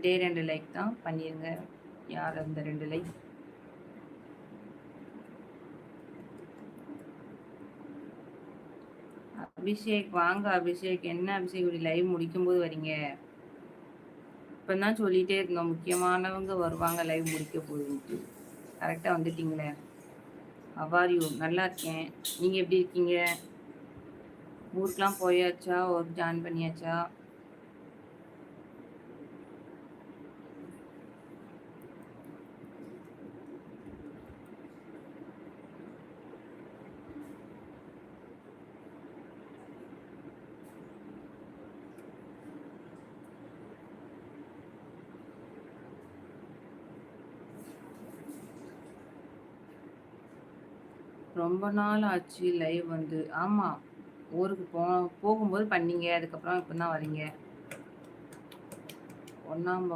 2 like தான் பண்ணிருங்க. யார் அந்த 2 லைக்? அபிஷேக் வாங்க அபிஷேக். என்ன அபிஷேக் இப்படி லைவ் முடிக்கும்போது வரீங்க? இப்பதான் சொல்லிட்டே இருந்தோம் முக்கியமானவங்க வருவாங்க லைவ் முடிக்க போகுதுன்ட்டு. கரெக்டா வந்துட்டீங்களே. How are you? நல்லா இருக்கேன். நீங்க எப்படி இருக்கீங்க? ஊருக்குலாம் போயாச்சா? ஒர்க் ஜாயின் பண்ணியாச்சா? ரொம்ப நாள் ஆச்சு லைவ் வந்து. ஆமா. ஊருக்கு போகும்போது பண்ணீங்க. அதுக்கப்புறம் இப்ப தான் வரீங்க. 1ஆம்